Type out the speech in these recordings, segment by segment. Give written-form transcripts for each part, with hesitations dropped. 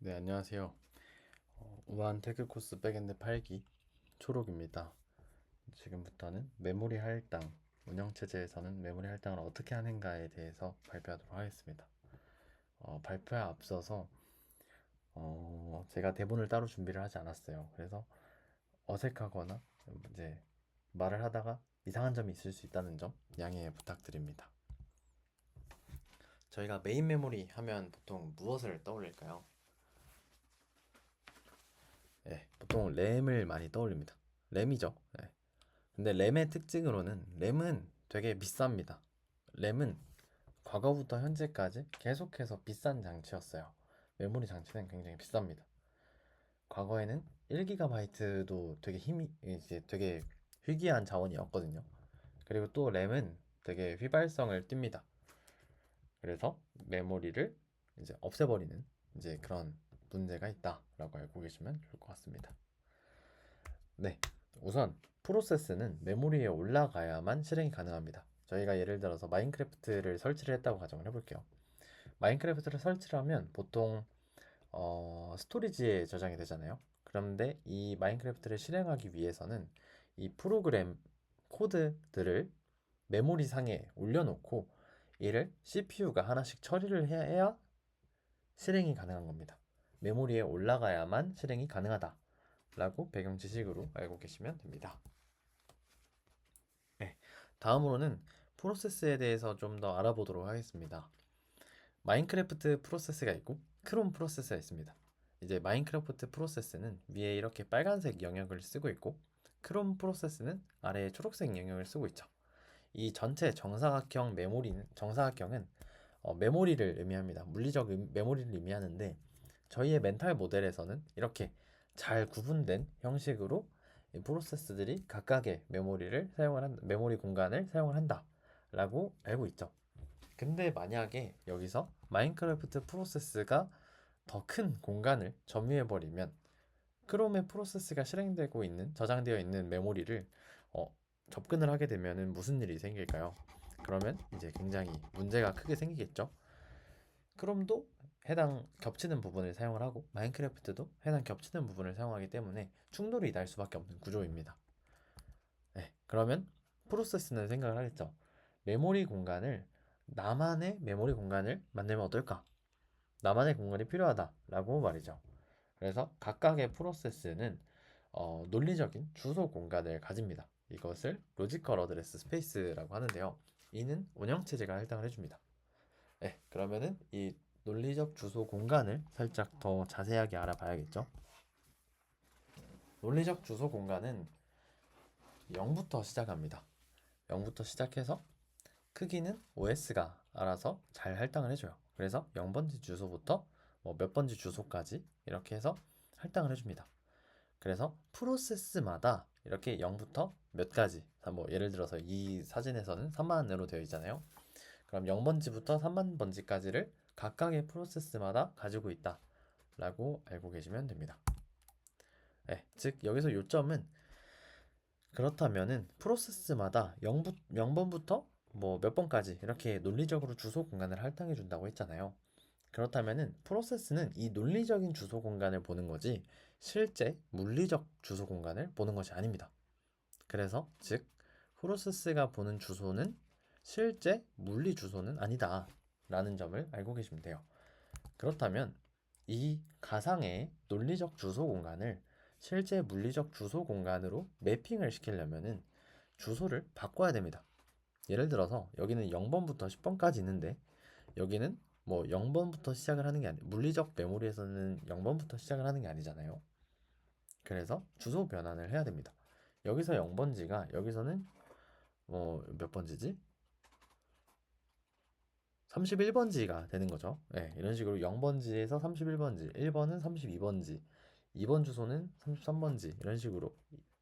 네, 안녕하세요. 우한 태그 코스 백엔드 8기 초록입니다. 지금부터는 메모리 할당, 운영체제에서는 메모리 할당을 어떻게 하는가에 대해서 발표하도록 하겠습니다. 발표에 앞서서 제가 대본을 따로 준비를 하지 않았어요. 그래서 어색하거나 이제 말을 하다가 이상한 점이 있을 수 있다는 점 양해 부탁드립니다. 저희가 메인 메모리 하면 보통 무엇을 떠올릴까요? 네, 보통 램을 많이 떠올립니다. 램이죠. 네. 근데 램의 특징으로는 램은 되게 비쌉니다. 램은 과거부터 현재까지 계속해서 비싼 장치였어요. 메모리 장치는 굉장히 비쌉니다. 과거에는 1GB도 되게 힘이 이제 되게 희귀한 자원이었거든요. 그리고 또 램은 되게 휘발성을 띱니다. 그래서 메모리를 이제 없애버리는 이제 그런 문제가 있다라고 알고 계시면 좋을 것 같습니다. 네, 우선 프로세스는 메모리에 올라가야만 실행이 가능합니다. 저희가 예를 들어서 마인크래프트를 설치를 했다고 가정을 해볼게요. 마인크래프트를 설치를 하면 보통 스토리지에 저장이 되잖아요. 그런데 이 마인크래프트를 실행하기 위해서는 이 프로그램 코드들을 메모리 상에 올려놓고 이를 CPU가 하나씩 처리를 해야 실행이 가능한 겁니다. 메모리에 올라가야만 실행이 가능하다 라고 배경 지식으로 알고 계시면 됩니다. 네, 다음으로는 프로세스에 대해서 좀 더 알아보도록 하겠습니다. 마인크래프트 프로세스가 있고 크롬 프로세스가 있습니다. 이제 마인크래프트 프로세스는 위에 이렇게 빨간색 영역을 쓰고 있고 크롬 프로세스는 아래에 초록색 영역을 쓰고 있죠. 이 전체 정사각형은 메모리를 의미합니다. 물리적 메모리를 의미하는데 저희의 멘탈 모델에서는 이렇게 잘 구분된 형식으로 이 프로세스들이 각각의 메모리 공간을 사용을 한다라고 알고 있죠. 근데 만약에 여기서 마인크래프트 프로세스가 더 큰 공간을 점유해버리면 크롬의 프로세스가 실행되고 있는 저장되어 있는 메모리를 접근을 하게 되면 무슨 일이 생길까요? 그러면 이제 굉장히 문제가 크게 생기겠죠. 크롬도 해당 겹치는 부분을 사용을 하고 마인크래프트도 해당 겹치는 부분을 사용하기 때문에 충돌이 날 수밖에 없는 구조입니다. 네, 그러면 프로세스는 생각을 하겠죠. 메모리 공간을 나만의 메모리 공간을 만들면 어떨까? 나만의 공간이 필요하다라고 말이죠. 그래서 각각의 프로세스는 논리적인 주소 공간을 가집니다. 이것을 로지컬 어드레스 스페이스라고 하는데요. 이는 운영체제가 할당을 해줍니다. 네, 그러면은 이 논리적 주소 공간을 살짝 더 자세하게 알아봐야겠죠. 논리적 주소 공간은 0부터 시작합니다. 0부터 시작해서 크기는 OS가 알아서 잘 할당을 해줘요. 그래서 0번지 주소부터 뭐 몇 번지 주소까지 이렇게 해서 할당을 해줍니다. 그래서 프로세스마다 이렇게 0부터 몇 가지, 뭐 예를 들어서 이 사진에서는 3만으로 되어 있잖아요. 그럼 0번지부터 3만 번지까지를 각각의 프로세스마다 가지고 있다 라고 알고 계시면 됩니다. 네, 즉 여기서 요점은 그렇다면은 프로세스마다 0번부터 뭐 몇 번까지 이렇게 논리적으로 주소 공간을 할당해 준다고 했잖아요. 그렇다면은 프로세스는 이 논리적인 주소 공간을 보는 거지 실제 물리적 주소 공간을 보는 것이 아닙니다. 그래서 즉 프로세스가 보는 주소는 실제 물리 주소는 아니다 라는 점을 알고 계시면 돼요. 그렇다면 이 가상의 논리적 주소 공간을 실제 물리적 주소 공간으로 매핑을 시키려면은 주소를 바꿔야 됩니다. 예를 들어서 여기는 0번부터 10번까지 있는데 여기는 뭐 0번부터 시작을 하는 게 아니 물리적 메모리에서는 0번부터 시작을 하는 게 아니잖아요. 그래서 주소 변환을 해야 됩니다. 여기서 0번지가 여기서는 몇 번지지? 31번지가 되는 거죠. 네, 이런 식으로 0번지에서 31번지, 1번은 32번지, 2번 주소는 33번지 이런 식으로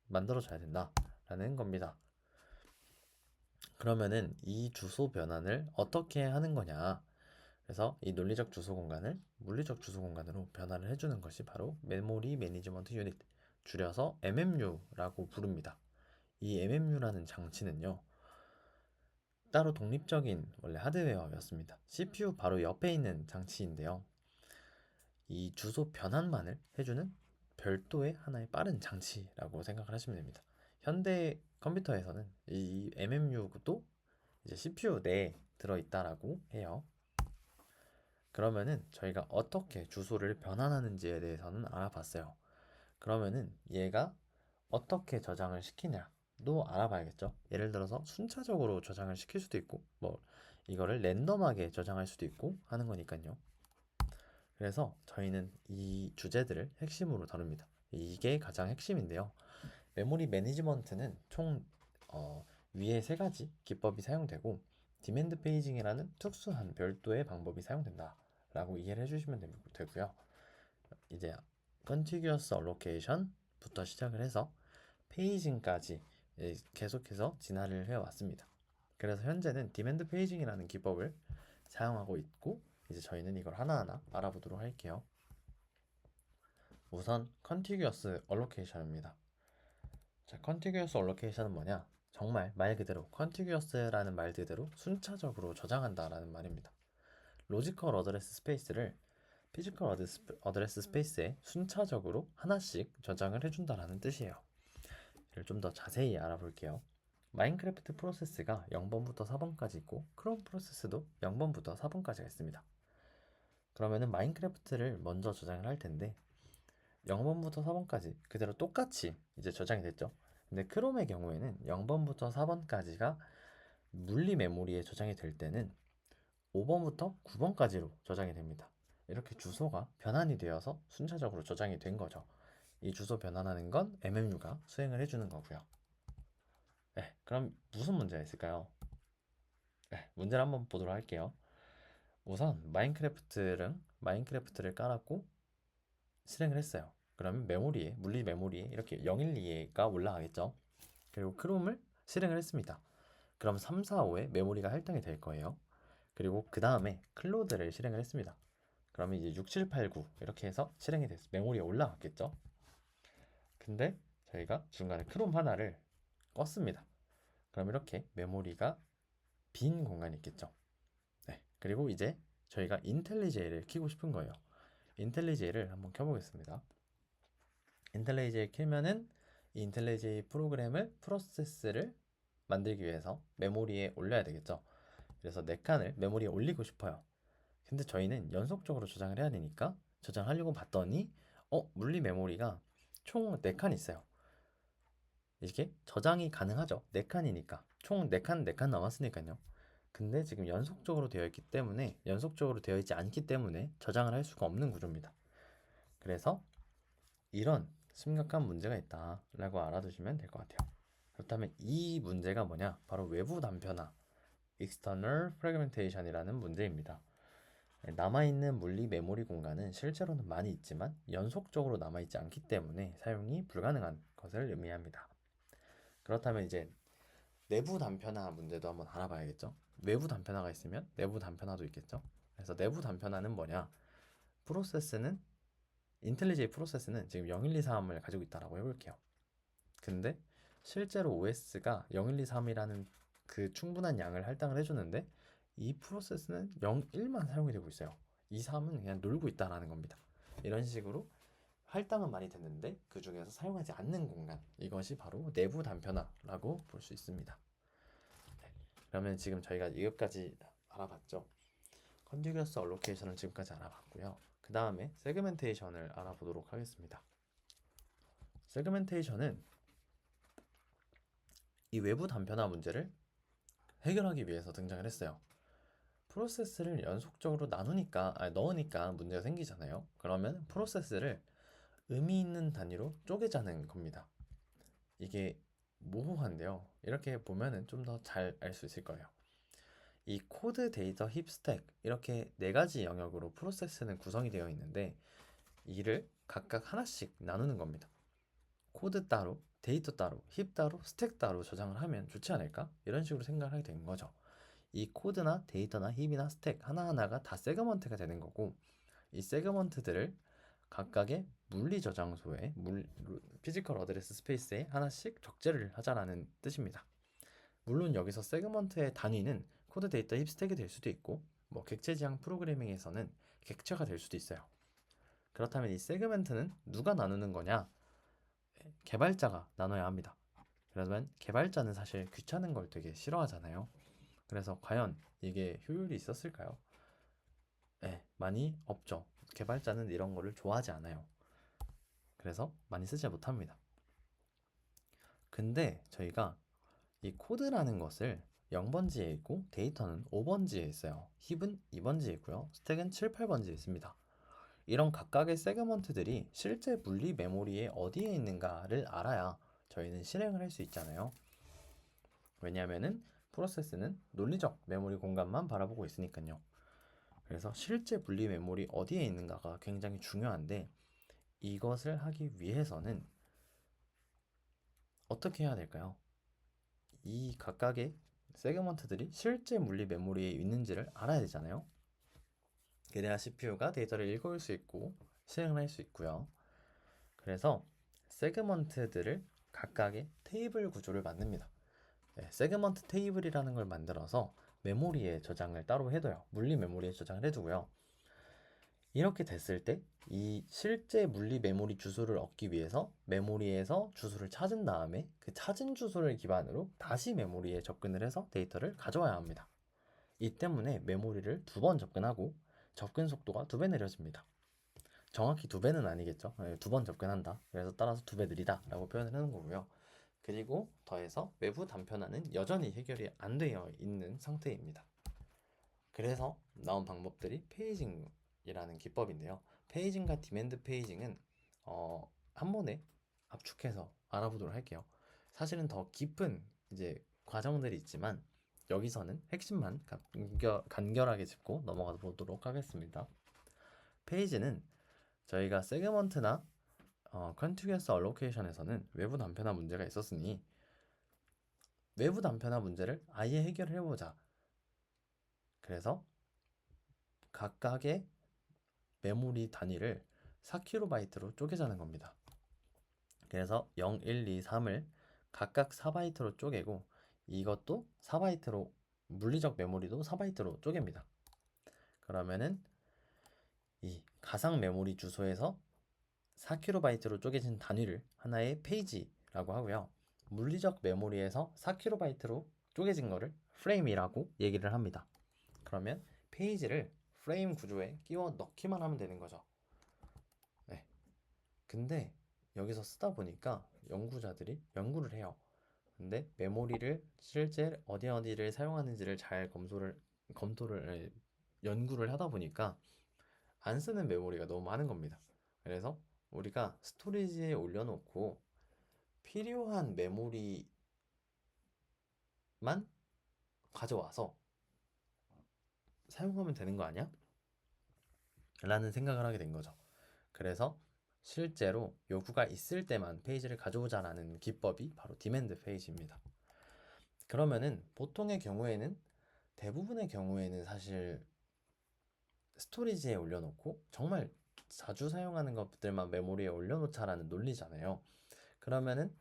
만들어줘야 된다라는 겁니다. 그러면은 이 주소 변환을 어떻게 하는 거냐? 그래서 이 논리적 주소 공간을 물리적 주소 공간으로 변환을 해주는 것이 바로 메모리 매니지먼트 유닛, 줄여서 MMU라고 부릅니다. 이 MMU라는 장치는요, 따로 독립적인 원래 하드웨어였습니다. CPU 바로 옆에 있는 장치인데요. 이 주소 변환만을 해주는 별도의 하나의 빠른 장치라고 생각을 하시면 됩니다. 현대 컴퓨터에서는 이 MMU도 이제 CPU 내에 들어있다라고 해요. 그러면은 저희가 어떻게 주소를 변환하는지에 대해서는 알아봤어요. 그러면은 얘가 어떻게 저장을 시키냐도 알아봐야겠죠. 예를 들어서 순차적으로 저장을 시킬 수도 있고, 뭐 이거를 랜덤하게 저장할 수도 있고 하는 거니까요. 그래서 저희는 이 주제들을 핵심으로 다룹니다. 이게 가장 핵심인데요. 메모리 매니지먼트는 총 위에 세 가지 기법이 사용되고 디맨드 페이징이라는 특수한 별도의 방법이 사용된다 라고 이해를 해주시면 되고요. 이제 컨티규어스 알로케이션부터 시작을 해서 페이징까지 계속해서 진화를 해왔습니다. 그래서 현재는 디맨드 페이징이라는 기법을 사용하고 있고 이제 저희는 이걸 하나하나 알아보도록 할게요. 우선 컨티규어스 알로케이션입니다. 자, 컨티규어스 알로케이션은 뭐냐? 정말 말 그대로 컨티규어스라는 말 그대로 순차적으로 저장한다라는 말입니다. 로지컬 어드레스 스페이스를 피지컬 어드레스 스페이스에 순차적으로 하나씩 저장을 해준다라는 뜻이에요. 이를 좀 더 자세히 알아볼게요. 마인크래프트 프로세스가 0번부터 4번까지 있고 크롬 프로세스도 0번부터 4번까지가 있습니다. 그러면은 마인크래프트를 먼저 저장을 할 텐데 0번부터 4번까지 그대로 똑같이 이제 저장이 됐죠. 근데 크롬의 경우에는 0번부터 4번까지가 물리 메모리에 저장이 될 때는 5번부터 9번까지로 저장이 됩니다. 이렇게 주소가 변환이 되어서 순차적으로 저장이 된 거죠. 이 주소 변환하는 건 MMU가 수행을 해주는 거고요. 네, 그럼 무슨 문제가 있을까요? 네, 문제를 한번 보도록 할게요. 우선 마인크래프트를 깔았고 실행을 했어요. 그러면 메모리에 물리 메모리에 이렇게 012가 올라가겠죠. 그리고 크롬을 실행을 했습니다. 그럼 3, 4, 5에 메모리가 할당이 될 거예요. 그리고 그 다음에 클로드를 실행을 했습니다. 그러면 이제 6, 7, 8, 9 이렇게 해서 실행이 됐어요. 메모리에 올라갔겠죠. 근데 저희가 중간에 크롬 하나를 껐습니다. 그럼 이렇게 메모리가 빈 공간이 있겠죠. 네. 그리고 이제 저희가 인텔리제이를 키고 싶은 거예요. 인텔리제이를 한번 켜보겠습니다. 인텔리제이 켜면은 이 인텔리제이 프로세스를 만들기 위해서 메모리에 올려야 되겠죠. 그래서 4칸을 메모리에 올리고 싶어요. 근데 저희는 연속적으로 저장을 해야 되니까 저장하려고 봤더니 물리 메모리가 총 4칸 있어요. 이게 저장이 가능하죠. 4칸이니까 총 4칸 4칸 남았으니까요. 근데 지금 연속적으로 되어 있기 때문에 연속적으로 되어 있지 않기 때문에 저장을 할 수가 없는 구조입니다. 그래서 이런 심각한 문제가 있다라고 알아두시면 될 것 같아요. 그렇다면 이 문제가 뭐냐? 바로 외부 단편화, external fragmentation이라는 문제입니다. 남아있는 물리 메모리 공간은 실제로는 많이 있지만 연속적으로 남아있지 않기 때문에 사용이 불가능한 것을 의미합니다. 그렇다면 이제 내부 단편화 문제도 한번 알아봐야겠죠. 외부 단편화가 있으면 내부 단편화도 있겠죠. 그래서 내부 단편화는 뭐냐? 프로세스는 인텔리제이 프로세스는 지금 0123을 가지고 있다라고 해볼게요. 근데 실제로 OS가 0123이라는 그 충분한 양을 할당을 해주는데 이 프로세스는 01만 사용이 되고 있어요. 23은 그냥 놀고 있다라는 겁니다. 이런 식으로 할당은 많이 됐는데 그 중에서 사용하지 않는 공간, 이것이 바로 내부 단편화라고 볼 수 있습니다. 네, 그러면 지금 저희가 이것까지 알아봤죠. 컨티규어스 알로케이션을 지금까지 알아봤고요. 그 다음에 세그멘테이션을 알아보도록 하겠습니다. 세그멘테이션은 이 외부 단편화 문제를 해결하기 위해서 등장을 했어요. 프로세스를 연속적으로 넣으니까 문제가 생기잖아요. 그러면 프로세스를 의미 있는 단위로 쪼개자는 겁니다. 이게 모호한데요. 이렇게 보면은 좀 더 잘 알 수 있을 거예요. 이 코드, 데이터, 힙, 스택 이렇게 4가지 영역으로 프로세스는 구성이 되어 있는데 이를 각각 하나씩 나누는 겁니다. 코드 따로, 데이터 따로, 힙 따로, 스택 따로 저장을 하면 좋지 않을까? 이런 식으로 생각을 하게 된 거죠. 이 코드나 데이터나 힙이나 스택 하나하나가 다 세그먼트가 되는 거고 이 세그먼트들을 각각의 물리 저장소에 피지컬 어드레스 스페이스에 하나씩 적재를 하자라는 뜻입니다. 물론 여기서 세그먼트의 단위는 코드 데이터 힙 스택이 될 수도 있고 뭐 객체 지향 프로그래밍에서는 객체가 될 수도 있어요. 그렇다면 이 세그멘트는 누가 나누는 거냐? 개발자가 나눠야 합니다. 그러면 개발자는 사실 귀찮은 걸 되게 싫어하잖아요. 그래서 과연 이게 효율이 있었을까요? 네, 많이 없죠. 개발자는 이런 거를 좋아하지 않아요. 그래서 많이 쓰지 못합니다. 근데 저희가 이 코드라는 것을 0번지에 있고 데이터는 5번지에 있어요. 힙은 2번지에 있고요. 스택은 7, 8번지에 있습니다. 이런 각각의 세그먼트들이 실제 물리 메모리에 어디에 있는가를 알아야 저희는 실행을 할 수 있잖아요. 왜냐하면은 프로세스는 논리적 메모리 공간만 바라보고 있으니까요. 그래서 실제 분리 메모리 어디에 있는가가 굉장히 중요한데 이것을 하기 위해서는 어떻게 해야 될까요? 이 각각의 세그먼트들이 실제 물리 메모리에 있는지를 알아야 되잖아요. 그래야 CPU가 데이터를 읽을 수 있고 실행을 할 수 있고요. 그래서 세그먼트들을 각각의 테이블 구조를 만듭니다. 네, 세그먼트 테이블이라는 걸 만들어서 메모리에 저장을 따로 해둬요. 물리 메모리에 저장을 해두고요. 이렇게 됐을 때 이 실제 물리 메모리 주소를 얻기 위해서 메모리에서 주소를 찾은 다음에 그 찾은 주소를 기반으로 다시 메모리에 접근을 해서 데이터를 가져와야 합니다. 이 때문에 메모리를 2번 접근하고 접근 속도가 2배 느려집니다. 정확히 2배는 아니겠죠. 2번 접근한다. 그래서 따라서 2배 느리다 라고 표현을 하는 거고요. 그리고 더해서 외부 단편화는 여전히 해결이 안 되어 있는 상태입니다. 그래서 나온 방법들이 페이징이라는 기법인데요. 페이징과 디맨드 페이징은 한 번에 압축해서 알아보도록 할게요. 사실은 더 깊은 이제 과정들이 있지만 여기서는 핵심만 간결하게 짚고 넘어가 보도록 하겠습니다. 페이지는 저희가 세그먼트나 컨티규어스 알로케이션에서는 외부 단편화 문제가 있었으니 외부 단편화 문제를 아예 해결을 해보자. 그래서 각각의 메모리 단위를 4kb로 쪼개자는 겁니다. 그래서 0, 1, 2, 3을 각각 4바이트로 쪼개고 이것도 4바이트로 물리적 메모리도 4바이트로 쪼갭니다. 그러면은 이 가상 메모리 주소에서 4kb로 쪼개진 단위를 하나의 페이지라고 하고요. 물리적 메모리에서 4kb로 쪼개진 거를 프레임이라고 얘기를 합니다. 그러면 페이지를 프레임 구조에 끼워 넣기만 하면 되는 거죠. 네. 근데 여기서 쓰다 보니까 연구자들이 연구를 해요. 근데 메모리를 실제 어디를 사용하는지를 잘 검토를 연구를 하다 보니까 안 쓰는 메모리가 너무 많은 겁니다. 그래서 우리가 스토리지에 올려놓고 필요한 메모리만 가져와서 사용하면 되는 거 아니야? 라는 생각을 하게 된 거죠. 그래서 실제로 요구가 있을 때만 페이지를 가져오자라는 기법이 바로 디맨드 페이지입니다. 그러면은 보통의 경우에는 대부분의 경우에는 사실 스토리지에 올려놓고 정말 자주 사용하는 것들만 메모리에 올려놓자라는 논리잖아요. 그러면은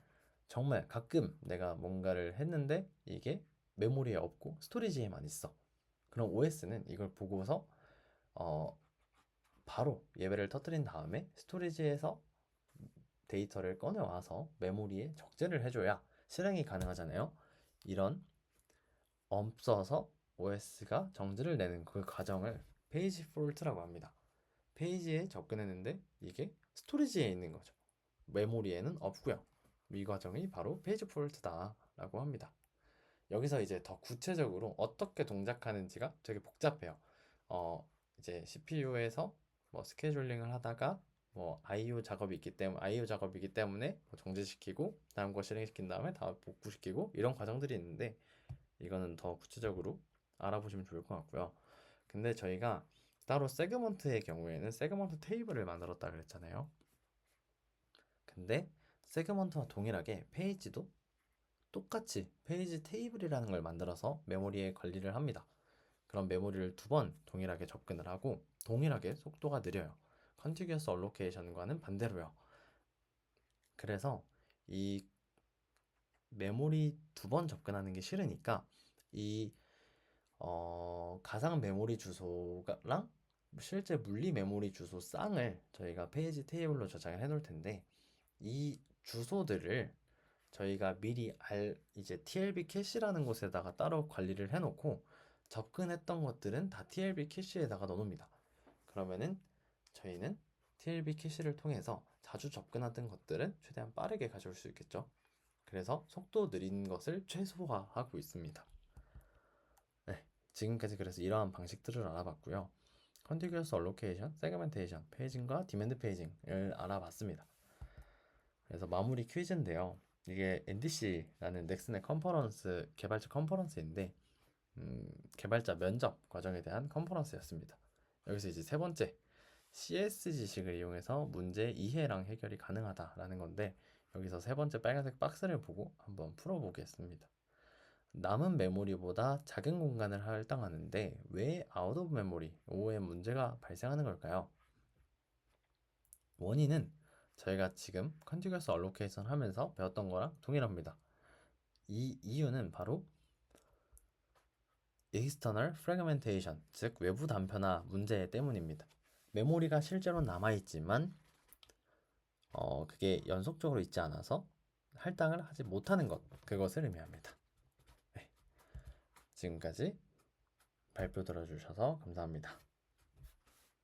정말 가끔 내가 뭔가를 했는데 이게 메모리에 없고 스토리지에만 있어. 그럼 OS는 이걸 보고서 어, 바로 예배를 터뜨린 다음에 스토리지에서 데이터를 꺼내와서 메모리에 적재를 해줘야 실행이 가능하잖아요. 이런 없어서 OS가 정지를 내는 그 과정을 페이지 폴트라고 합니다. 페이지에 접근했는데 이게 스토리지에 있는 거죠. 메모리에는 없고요. 이 과정이 바로 페이지 폴트다 라고 합니다. 여기서 이제 더 구체적으로 어떻게 동작하는지가 되게 복잡해요. 이제 CPU에서 뭐 스케줄링을 하다가 뭐 IO 작업이기 때문에 뭐 정지시키고 다음 거 실행시킨 다음에 다음 복구시키고 이런 과정들이 있는데 이거는 더 구체적으로 알아보시면 좋을 것 같고요. 근데 저희가 따로 세그먼트의 경우에는 세그먼트 테이블을 만들었다 그랬잖아요. 근데 세그먼트와 동일하게 페이지도 똑같이 페이지 테이블이라는 걸 만들어서 메모리에 관리를 합니다. 그럼 메모리를 2번 동일하게 접근을 하고 동일하게 속도가 느려요. 컨티규어스 얼로케이션과는 반대로요. 그래서 이 메모리 2번 접근하는 게 싫으니까 이 가상 메모리 주소랑 실제 물리 메모리 주소 쌍을 저희가 페이지 테이블로 저장을 해 놓을 텐데, 이 주소들을 저희가 미리 이제 TLB 캐시라는 곳에다가 따로 관리를 해 놓고, 접근했던 것들은 다 TLB 캐시에다가 넣어 놓습니다. 그러면은 저희는 TLB 캐시를 통해서 자주 접근하던 것들은 최대한 빠르게 가져올 수 있겠죠. 그래서 속도 느린 것을 최소화하고 있습니다. 네, 지금까지 그래서 이러한 방식들을 알아봤고요. 컨티규어스 얼로케이션, 세그멘테이션, 페이징과 디맨드 페이징을 알아봤습니다. 그래서 마무리 퀴즈인데요. 이게 NDC라는 넥슨의 컨퍼런스, 개발자 컨퍼런스인데, 개발자 면접 과정에 대한 컨퍼런스였습니다. 여기서 이제 세 번째, CS 지식을 이용해서 문제 이해랑 해결이 가능하다라는 건데, 여기서 세 번째 빨간색 박스를 보고 한번 풀어보겠습니다. 남은 메모리보다 작은 공간을 할당하는데 왜 아웃 오브 메모리, OOM 문제가 발생하는 걸까요? 원인은 저희가 지금 컨티규어스 얼로케이션 하면서 배웠던 거랑 동일합니다. 이 이유는 바로 external fragmentation, 즉 외부 단편화 문제 때문입니다. 메모리가 실제로 남아있지만 그게 연속적으로 있지 않아서 할당을 하지 못하는 것, 그것을 의미합니다. 네, 지금까지 발표 들어주셔서 감사합니다.